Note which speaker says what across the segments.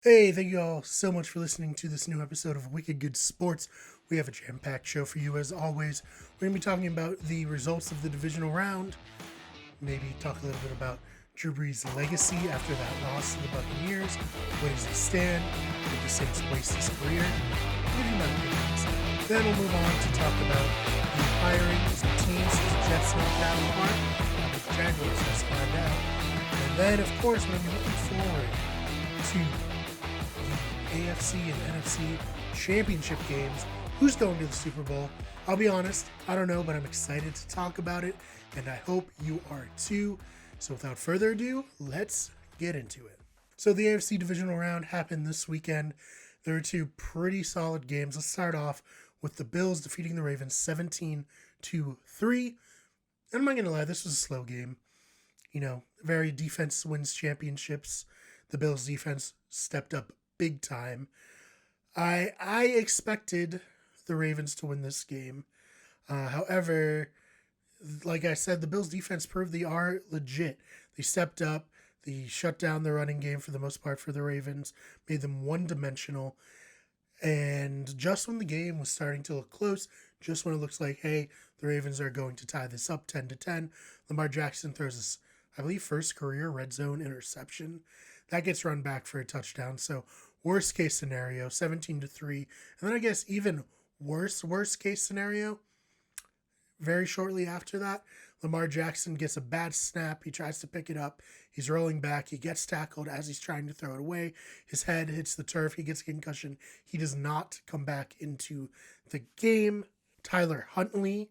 Speaker 1: Hey, thank you all so much for listening to this new episode of Wicked Good Sports. We have a jam-packed show for you as always. We're going to be talking about the results of the divisional round, maybe talk a little bit about Drew Brees' legacy after that loss to the Buccaneers. Where does he stand? Did the Saints waste his career? Give you my opinions. Then we'll move on to talk about the hirings of teams the Jets knocked out of the park, the Jaguars, let's find out. And then, of course, we're going to be looking forward to AFC and NFC championship games. Who's going to the Super Bowl? I'll be honest, I don't know, but I'm excited to talk about it, and I hope you are too. So without further ado, let's get into it. So the AFC Divisional Round happened this weekend. There were two pretty solid games. Let's start off with the Bills defeating the Ravens 17-3. And I'm not going to lie, this was a slow game. You know, very defense wins championships. The Bills defense stepped up big time. I expected the Ravens to win this game. However, like I said, the Bills defense proved they are legit. They stepped up. They shut down the running game for the most part for the Ravens, made them one-dimensional. And just when the game was starting to look close, just when it looks like, hey, the Ravens are going to tie this up 10-10, Lamar Jackson throws his, I believe, first career red zone interception. That gets run back for a touchdown. So worst case scenario, 17-3. And then I guess even worst case scenario, very shortly after that, Lamar Jackson gets a bad snap. He tries to pick it up. He's rolling back. He gets tackled as he's trying to throw it away. His head hits the turf. He gets a concussion. He does not come back into the game. Tyler Huntley,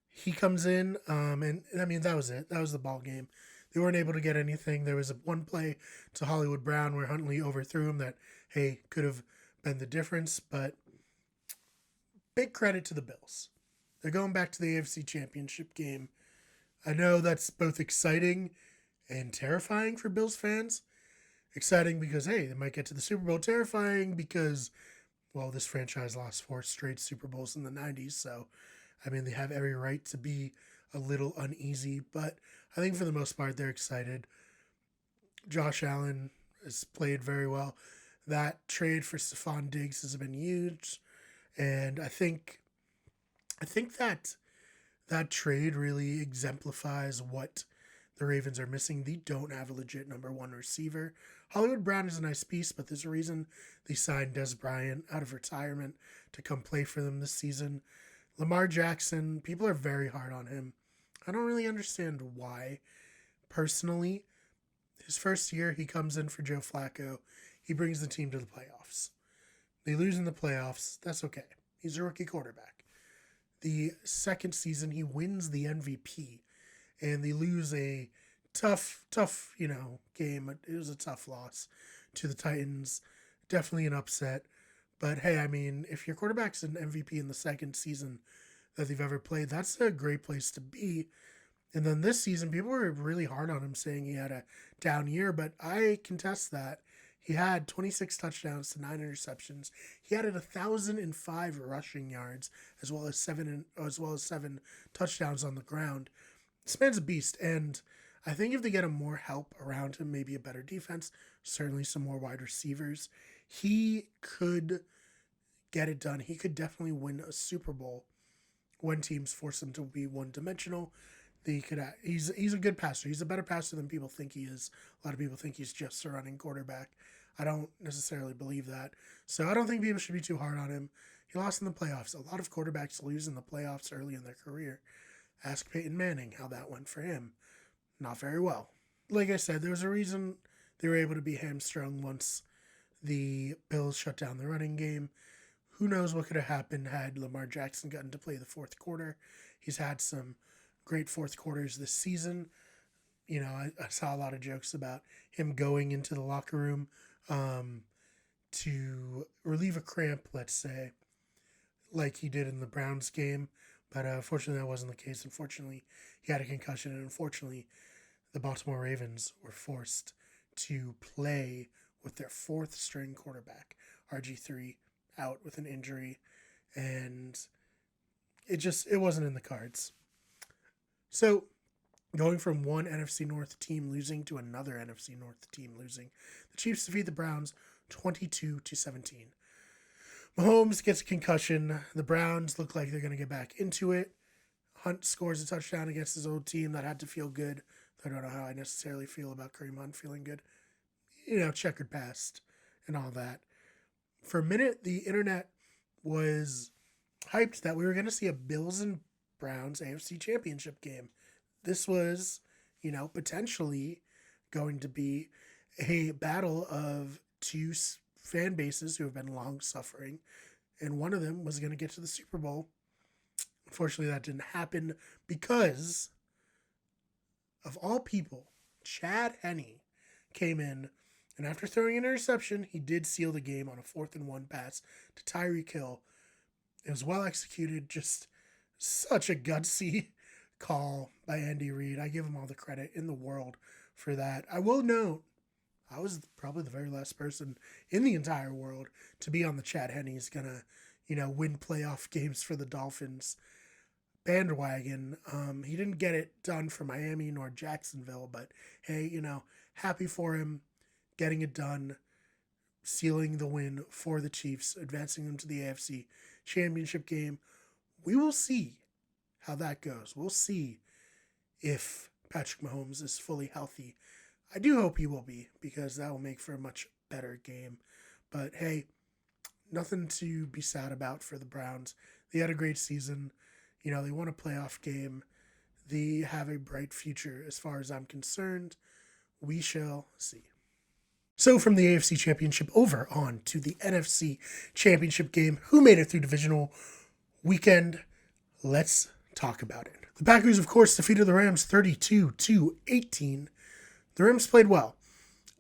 Speaker 1: he comes in, and I mean, that was it. That was the ball game. They weren't able to get anything. There was one play to Hollywood Brown where Huntley overthrew him that, hey, could have been the difference. But big credit to the Bills. They're going back to the AFC Championship game. I know that's both exciting and terrifying for Bills fans. Exciting because, hey, they might get to the Super Bowl. Terrifying because, well, this franchise lost 4 straight Super Bowls in the 90s. So, I mean, they have every right to be a little uneasy. But I think for the most part, they're excited. Josh Allen has played very well. That trade for Stephon Diggs has been huge. And I think that trade really exemplifies what the Ravens are missing. They don't have a legit number one receiver. Hollywood Brown is a nice piece, but there's a reason they signed Des Bryant out of retirement to come play for them this season. Lamar Jackson, people are very hard on him. I don't really understand why. Personally, his first year, he comes in for Joe Flacco. He brings the team to the playoffs. They lose in the playoffs. That's okay. He's a rookie quarterback. The second season, he wins the MVP, and they lose a tough, game. It was a tough loss to the Titans. Definitely an upset. But hey, I mean, if your quarterback's an MVP in the second season that they've ever played, that's a great place to be. And then this season, people were really hard on him, saying he had a down year, but I contest that. He had 26 touchdowns to 9 interceptions. He added 1,005 rushing yards, as well as seven touchdowns on the ground. This man's a beast, and I think if they get him more help around him, maybe a better defense, certainly some more wide receivers, he could get it done. He could definitely win a Super Bowl when teams force him to be one-dimensional. He's a good passer. He's a better passer than people think he is. A lot of people think he's just a running quarterback. I don't necessarily believe that. So I don't think people should be too hard on him. He lost in the playoffs. A lot of quarterbacks lose in the playoffs early in their career. Ask Peyton Manning how that went for him. Not very well. Like I said, there was a reason they were able to be hamstrung once the Bills shut down the running game. Who knows what could have happened had Lamar Jackson gotten to play the fourth quarter. He's had some great fourth quarters this season. You know, I saw a lot of jokes about him going into the locker room to relieve a cramp, let's say, like he did in the Browns game. But unfortunately, that wasn't the case. Unfortunately, he had a concussion, and unfortunately, the Baltimore Ravens were forced to play with their fourth string quarterback, RG3, out with an injury, and it wasn't in the cards. So going from one NFC North team losing to another NFC North team losing, the Chiefs defeat the Browns 22-17. Mahomes gets a concussion. The Browns look like they're going to get back into it. Hunt scores a touchdown against his old team. That had to feel good. I don't know how I necessarily feel about Kareem Hunt feeling good. Checkered past and all that. For a minute, the internet was hyped that we were going to see a Bills and Browns AFC Championship game. This was, potentially going to be a battle of two fan bases who have been long suffering, and one of them was going to get to the Super Bowl. Unfortunately, that didn't happen because, of all people, Chad Henne came in, and after throwing an interception, he did seal the game on a 4th-and-1 pass to Tyreek Hill. It was well executed, just such a gutsy call by Andy Reid. I give him all the credit in the world for that. I will note, I was probably the very last person in the entire world to be on the Chad Henne's gonna, win playoff games for the Dolphins bandwagon. He didn't get it done for Miami nor Jacksonville, but hey, happy for him getting it done, sealing the win for the Chiefs, advancing them to the AFC Championship game. We will see how that goes. We'll see if Patrick Mahomes is fully healthy. I do hope he will be, because that will make for a much better game. But hey, nothing to be sad about for the Browns. They had a great season. They won a playoff game. They have a bright future as far as I'm concerned. We shall see. So from the AFC Championship over on to the NFC Championship game. Who made it through divisional weekend? Let's talk about it. The Packers, of course, defeated the Rams 32-18. The Rams played well.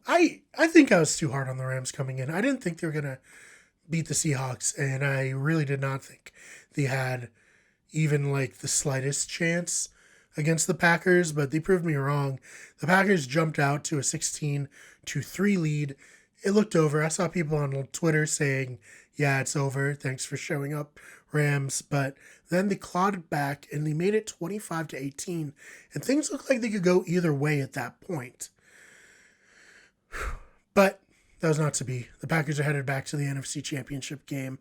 Speaker 1: I think I was too hard on the Rams coming in. I didn't think they were going to beat the Seahawks, and I really did not think they had even the slightest chance against the Packers, but they proved me wrong. The Packers jumped out to a 16-3 lead. It looked over. I saw people on Twitter saying, yeah, it's over. Thanks for showing up, Rams. But then they clawed back and they made it 25-18. And things looked like they could go either way at that point. But that was not to be. The Packers are headed back to the NFC Championship game.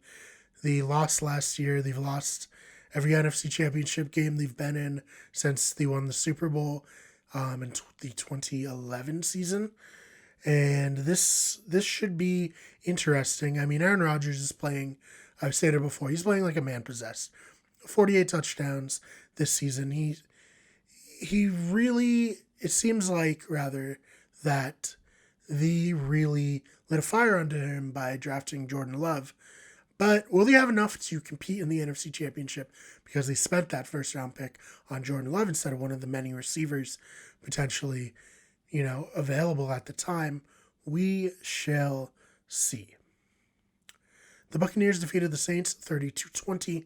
Speaker 1: They lost last year. They've lost every NFC Championship game they've been in since they won the Super Bowl in the 2011 season. And this should be interesting. I mean, Aaron Rodgers is playing, I've said it before, he's playing like a man possessed. 48 touchdowns this season. He really, it seems like, rather, that they really lit a fire under him by drafting Jordan Love. But will they have enough to compete in the NFC Championship because they spent that first-round pick on Jordan Love instead of one of the many receivers potentially, available at the time? We shall see. The Buccaneers defeated the Saints 32-20.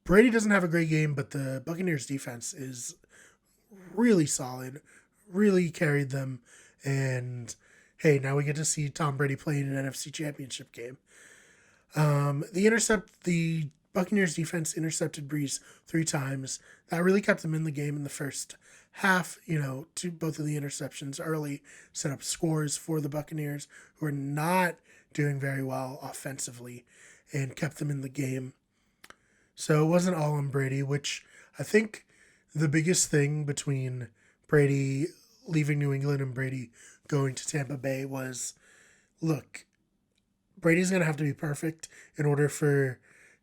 Speaker 1: Brady doesn't have a great game, but the Buccaneers defense is really solid, really carried them. And hey, now we get to see Tom Brady play in an NFC Championship game. The Buccaneers defense intercepted Brees 3 times. That really kept them in the game in the first half. Both of the interceptions early set up scores for the Buccaneers, who are not doing very well offensively, and kept them in the game. So it wasn't all on Brady, which I think the biggest thing between Brady leaving New England and Brady going to Tampa Bay was, look, Brady's going to have to be perfect in order for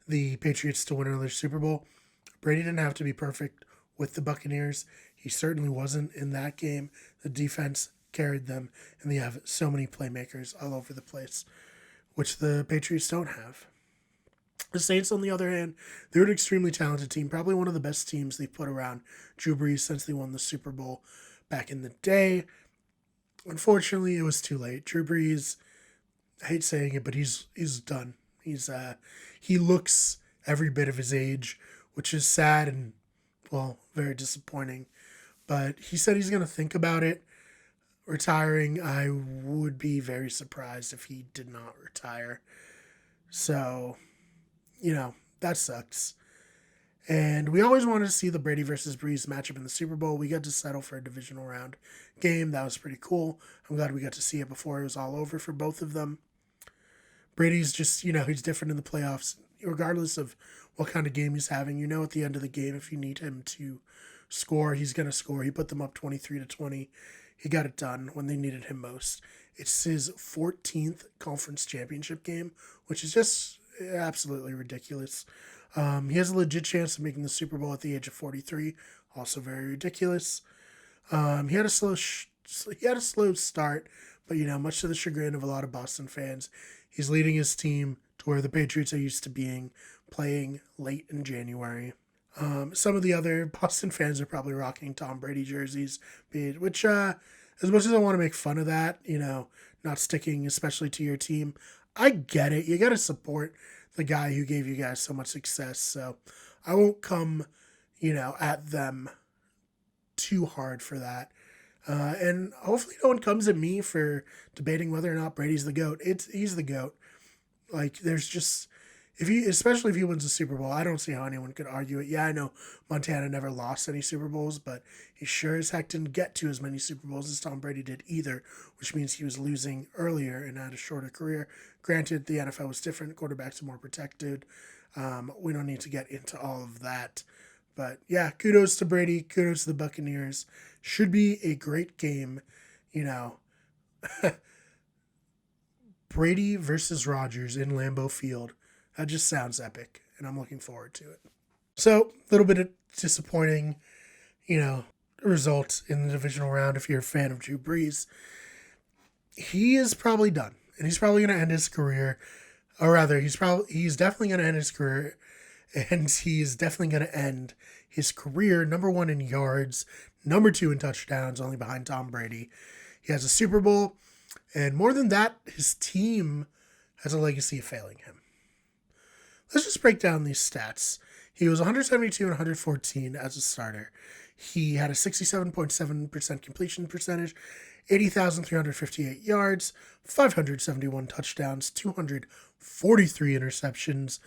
Speaker 1: the Patriots to win another Super Bowl. Brady didn't have to be perfect with the Buccaneers. He certainly wasn't in that game. The defense carried them, and they have so many playmakers all over the place, which the Patriots don't have. The Saints, on the other hand, they're an extremely talented team, probably one of the best teams they've put around Drew Brees since they won the Super Bowl back in the day. Unfortunately, it was too late. Drew Brees, I hate saying it, but he's done. He looks every bit of his age, which is sad and, well, very disappointing. But he said he's going to think about it, retiring. I would be very surprised if he did not retire. So, that sucks. And we always wanted to see the Brady versus Brees matchup in the Super Bowl. We got to settle for a divisional round game. That was pretty cool. I'm glad we got to see it before it was all over for both of them. Brady's just, he's different in the playoffs, regardless of what kind of game he's having. At the end of the game, if you need him to score, he's going to score. He put them up 23-20. He got it done when they needed him most. It's his 14th conference championship game, which is just absolutely ridiculous. He has a legit chance of making the Super Bowl at the age of 43. Also very ridiculous. He had a slow start, but much to the chagrin of a lot of Boston fans, he's leading his team to where the Patriots are used to being, playing late in January. Some of the other Boston fans are probably rocking Tom Brady jerseys, which, as much as I want to make fun of that, not sticking especially to your team, I get it. You got to support the guy who gave you guys so much success. So I won't come, at them too hard for that. And hopefully no one comes at me for debating whether or not Brady's the GOAT. He's the GOAT. Like, there's just, especially if he wins the Super Bowl, I don't see how anyone could argue it. Yeah, I know Montana never lost any Super Bowls, but he sure as heck didn't get to as many Super Bowls as Tom Brady did either, which means he was losing earlier and had a shorter career. Granted, the NFL was different. Quarterbacks are more protected. We don't need to get into all of that. But yeah, kudos to Brady. Kudos to the Buccaneers. Should be a great game, Brady versus Rodgers in Lambeau Field. That just sounds epic, and I'm looking forward to it. So, a little bit of disappointing, result in the divisional round if you're a fan of Drew Brees. He is probably done, and he's probably going to end his career, or rather, he's definitely going to end his career, and he's definitely going to end his career number 1 in yards, number 2 in touchdowns, only behind Tom Brady. He has a Super Bowl, and more than that, his team has a legacy of failing him. Let's just break down these stats. He was 172 and 114 as a starter. He had a 67.7% completion percentage, 80,358 yards, 571 touchdowns, 243 interceptions.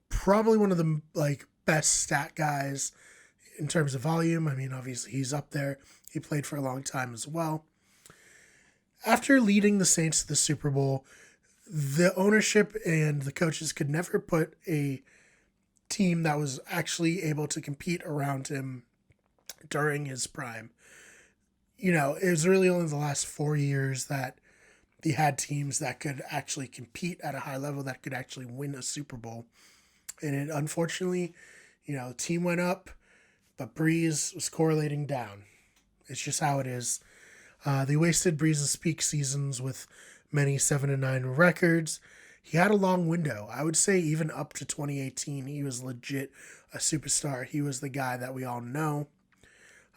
Speaker 1: Probably one of the best stat guys in terms of volume. I mean, obviously he's up there. He played for a long time as well. After leading the Saints to the Super Bowl, the ownership and the coaches could never put a team that was actually able to compete around him during his prime. It was really only the last 4 years that they had teams that could actually compete at a high level, that could actually win a Super Bowl. And unfortunately, the team went up, but Brees was correlating down. It's just how it is. They wasted Brees' peak seasons with many 7-9 records. He had a long window. I would say even up to 2018, he was legit a superstar. He was the guy that we all know.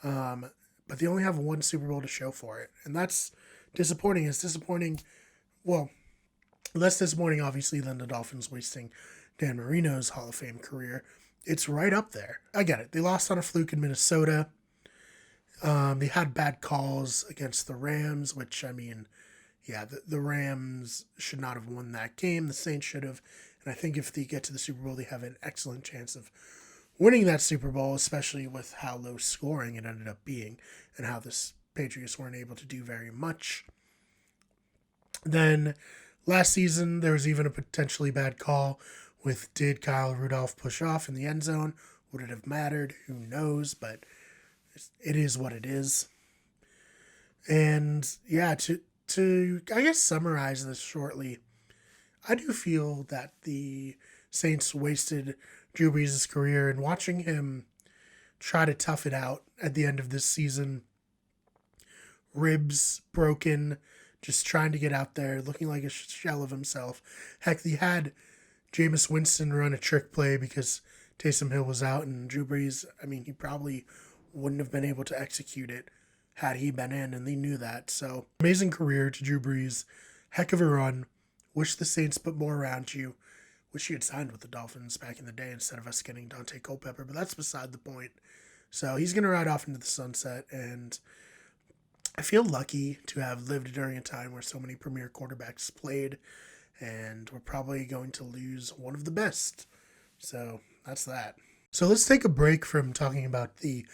Speaker 1: But they only have one Super Bowl to show for it. And that's disappointing. It's disappointing. Well, less disappointing, obviously, than the Dolphins wasting Dan Marino's Hall of Fame career. It's right up there. I get it. They lost on a fluke in Minnesota. They had bad calls against the Rams, which, the Rams should not have won that game. The Saints should have. And I think if they get to the Super Bowl, they have an excellent chance of winning that Super Bowl, especially with how low scoring it ended up being and how the Patriots weren't able to do very much. Then last season, there was even a potentially bad call with did Kyle Rudolph push off in the end zone? Would it have mattered? Who knows? But it is what it is. And yeah, to I guess summarize this shortly, I do feel that the Saints wasted Drew Brees' career, and watching him try to tough it out at the end of this season, ribs broken, just trying to get out there, looking like a shell of himself. Heck, they had Jameis Winston run a trick play because Taysom Hill was out, and Drew Brees, he probably wouldn't have been able to execute it had he been in, and they knew that. So, amazing career to Drew Brees. Heck of a run. Wish the Saints put more around you. Wish you had signed with the Dolphins back in the day instead of us getting Dante Culpepper, but that's beside the point. So he's going to ride off into the sunset, and I feel lucky to have lived during a time where so many premier quarterbacks played, and we're probably going to lose one of the best. So that's that. So let's take a break from talking about the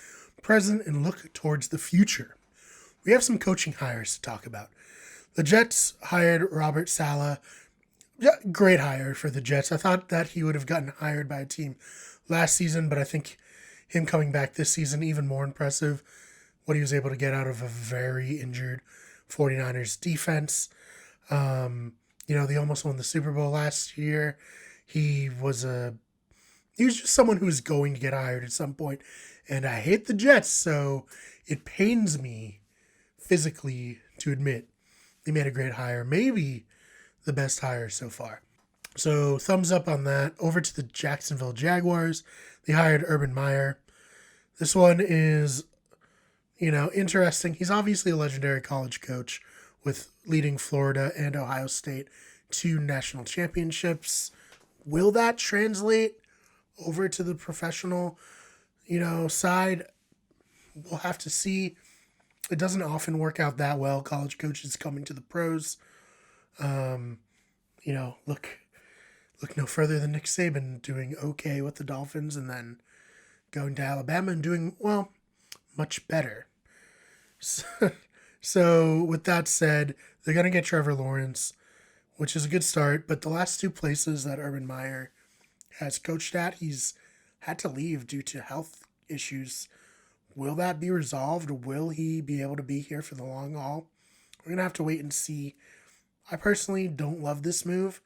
Speaker 1: present and look towards the future. We have some coaching hires to talk about. The Jets hired Robert Saleh. Yeah, great hire for the Jets. I thought that he would have gotten hired by a team last season, but I think him coming back this season, even more impressive. What he was able to get out of a very injured 49ers defense. They almost won the Super Bowl last year. He was just someone who was going to get hired at some point. And I hate the Jets, so it pains me physically to admit they made a great hire. Maybe the best hire so far. So thumbs up on that. Over to the Jacksonville Jaguars. They hired Urban Meyer. This one is, interesting. He's obviously a legendary college coach with leading Florida and Ohio State to national championships. Will that translate over to the professional, side? We'll have to see. It doesn't often work out that well. College coaches coming to the pros. Look no further than Nick Saban doing okay with the Dolphins and then going to Alabama and doing, well, much better. So with that said, they're going to get Trevor Lawrence, which is a good start. But the last two places that Urban Meyer has coached at, he's had to leave due to health issues. Will that be resolved? Will he be able to be here for the long haul? We're going to have to wait and see. I personally don't love this move,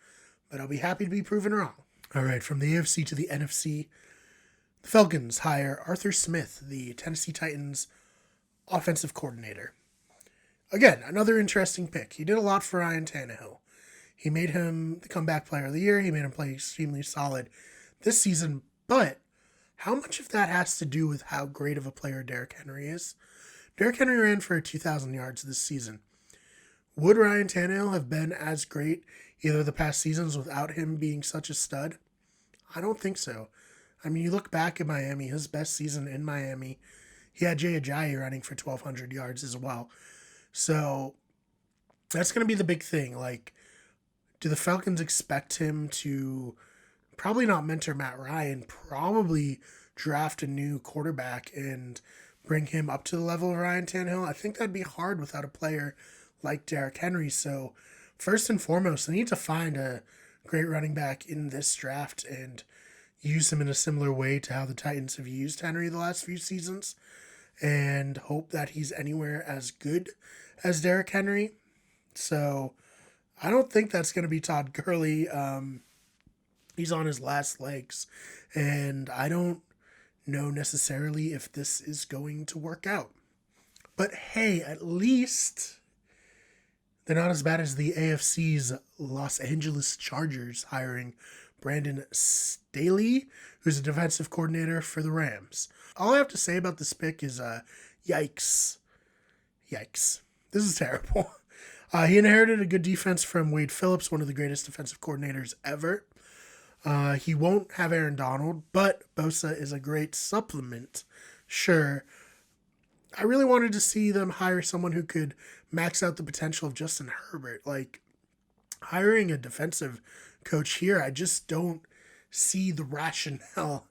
Speaker 1: but I'll be happy to be proven wrong. All right, from the AFC to the NFC, the Falcons hire Arthur Smith, the Tennessee Titans offensive coordinator. Again, another interesting pick. He did a lot for Ryan Tannehill. He made him the comeback player of the year. He made him play extremely solid this season. But how much of that has to do with how great of a player Derrick Henry is? Derrick Henry ran for 2,000 yards this season. Would Ryan Tannehill have been as great either of the past seasons without him being such a stud? I don't think so. I mean, you look back at Miami, his best season in Miami, he had Jay Ajayi running for 1,200 yards as well. So that's going to be the big thing. Like, do the Falcons expect him to probably not mentor Matt Ryan, probably draft a new quarterback and bring him up to the level of Ryan Tannehill? I think that'd be hard without a player like Derrick Henry. So first and foremost, they need to find a great running back in this draft and use him in a similar way to how the Titans have used Henry the last few seasons, and hope that he's anywhere as good as Derrick Henry. So I don't think that's going to be Todd Gurley. He's on his last legs, and I don't know necessarily if this is going to work out. But hey, at least they're not as bad as the AFC's Los Angeles Chargers hiring Brandon Staley, who's a defensive coordinator for the Rams. All I have to say about this pick is yikes. Yikes. This is terrible. He inherited a good defense from Wade Phillips, one of the greatest defensive coordinators ever. He won't have Aaron Donald, but Bosa is a great supplement. Sure. I really wanted to see them hire someone who could max out the potential of Justin Herbert. Like, hiring a defensive coach here, I just don't see the rationale.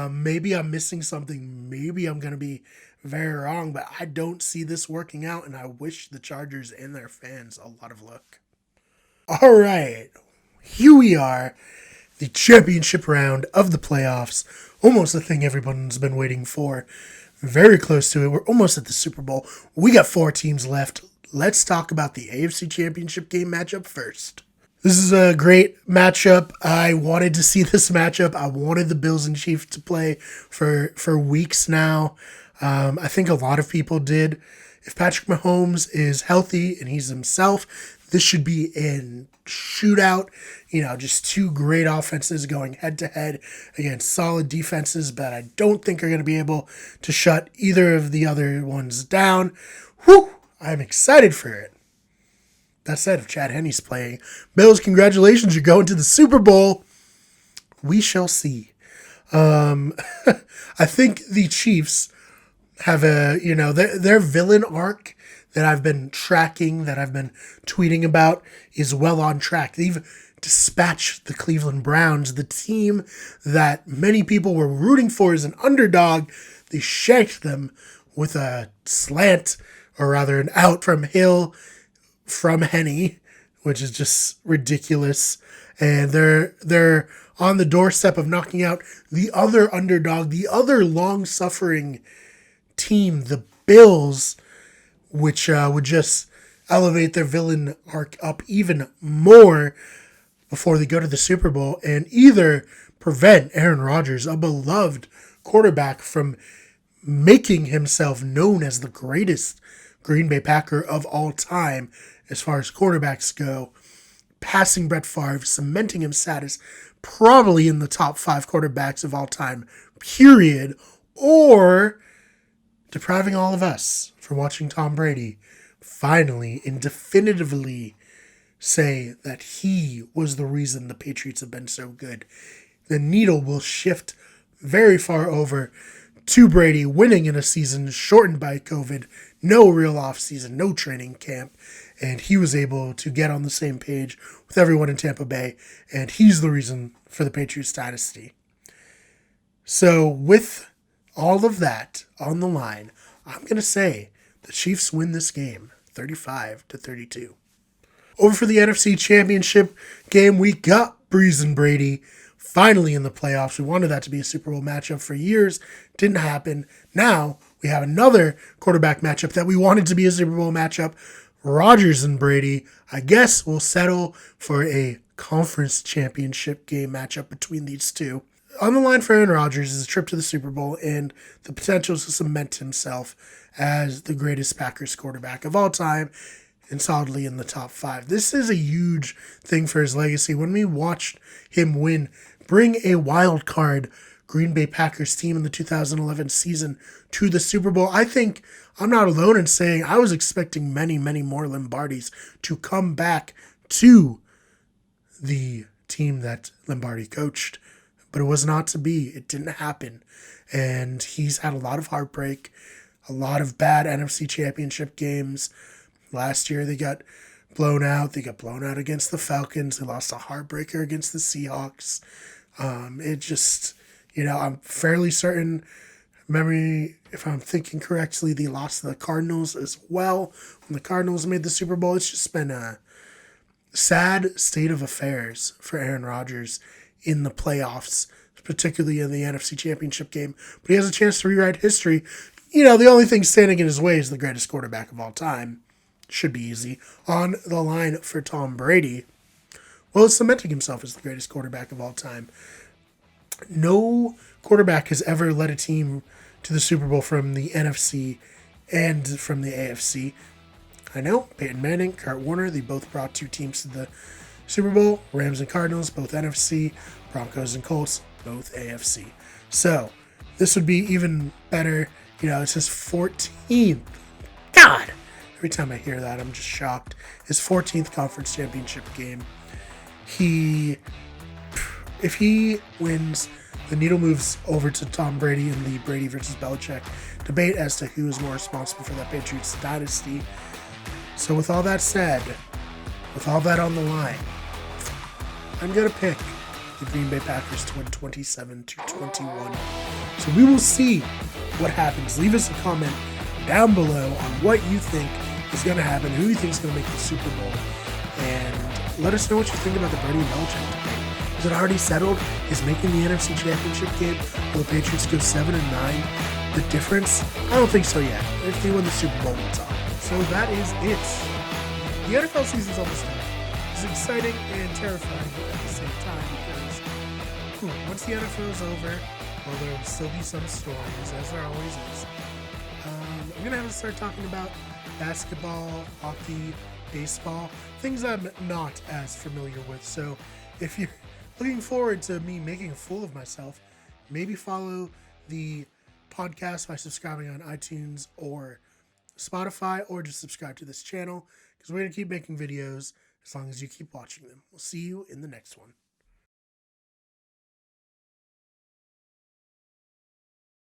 Speaker 1: Maybe I'm missing something. Maybe I'm going to be very wrong, but I don't see this working out, and I wish the Chargers and their fans a lot of luck. All right, here we are, the championship round of the playoffs. Almost the thing everyone's been waiting for. Very close to it. We're almost at the Super Bowl. We got 4 teams left. Let's talk about the AFC Championship game matchup first. This is a great matchup. I wanted to see this matchup. I wanted the Bills and Chiefs to play for weeks now. I think a lot of people did. If Patrick Mahomes is healthy and he's himself, this should be in shootout. Just 2 great offenses going head-to-head against solid defenses, but I don't think are going to be able to shut either of the other ones down. Whew! I'm excited for it. That said, if Chad Henne's playing, Bills, congratulations, you're going to the Super Bowl. We shall see. I think the Chiefs have their villain arc that I've been tracking, that I've been tweeting about, is well on track. They've dispatched the Cleveland Browns, the team that many people were rooting for as an underdog. They shanked them with a slant, or rather an out from Hill, from Henne. which is just ridiculous. And they're on the doorstep of knocking out the other underdog, the other long-suffering team, the Bills, which would just elevate their villain arc up even more before they go to the Super Bowl and either prevent Aaron Rodgers, a beloved quarterback, from making himself known as the greatest Green Bay Packer of all time as far as quarterbacks go, passing Brett Favre, cementing his status probably in the top 5 quarterbacks of all time, period, or depriving all of us from watching Tom Brady finally and definitively say that he was the reason the Patriots have been so good. The needle will shift very far over to Brady winning in a season shortened by COVID, no real offseason, no training camp, and he was able to get on the same page with everyone in Tampa Bay, and he's the reason for the Patriots dynasty. So with all of that on the line, I'm going to say the Chiefs win this game 35-32. Over for the NFC Championship game, we got Brees and Brady finally in the playoffs. We wanted that to be a Super Bowl matchup for years. Didn't happen. Now we have another quarterback matchup that we wanted to be a Super Bowl matchup. Rodgers and Brady. I guess we'll settle for a conference championship game matchup between these two. On the line for Aaron Rodgers is a trip to the Super Bowl and the potential to cement himself as the greatest Packers quarterback of all time and solidly in the top 5. This is a huge thing for his legacy. When we watched him bring a wild card Green Bay Packers team in the 2011 season to the Super Bowl, I think I'm not alone in saying I was expecting many, many more Lombardis to come back to the team that Lombardi coached, but it was not to be. It didn't happen. And he's had a lot of heartbreak, a lot of bad NFC Championship games. Last year they got blown out. They got blown out against the Falcons. They lost a heartbreaker against the Seahawks. It just, I'm fairly certain, if I'm thinking correctly, they lost to the Cardinals as well. When the Cardinals made the Super Bowl, it's just been a sad state of affairs for Aaron Rodgers in the playoffs, particularly in the NFC Championship game. But he has a chance to rewrite history. The only thing standing in his way is the greatest quarterback of all time. Should be easy. On the line for Tom Brady, well, cementing himself as the greatest quarterback of all time. No quarterback has ever led a team to the Super Bowl from the NFC and from the AFC. I know, Peyton Manning, Kurt Warner, they both brought 2 teams to the Super Bowl. Rams and Cardinals, both NFC. Broncos and Colts, both AFC. So, this would be even better. It's his 14th. God! Every time I hear that, I'm just shocked. His 14th conference championship game. If he wins, the needle moves over to Tom Brady in the Brady versus Belichick debate as to who is more responsible for that Patriots dynasty. So with all that said, with all that on the line, I'm going to pick the Green Bay Packers to win 27-21. So we will see what happens. Leave us a comment down below on what you think is going to happen, who you think is going to make the Super Bowl, and let us know what you think about the Brady and Belichick debate. Is it already settled? Is making the NFC Championship game, will the Patriots go 7-9 the difference? I don't think so yet. If they win the Super Bowl, it's on. So that is it. The NFL season's almost done. It's exciting and terrifying at the same time because once the NFL is over, well, there will still be some stories, as there always is. I'm going to have to start talking about basketball, hockey, baseball, things I'm not as familiar with. So if you're looking forward to me making a fool of myself, maybe follow the podcast by subscribing on iTunes or Spotify, or just subscribe to this channel because we're going to keep making videos as long as you keep watching them. We'll see you in the next one.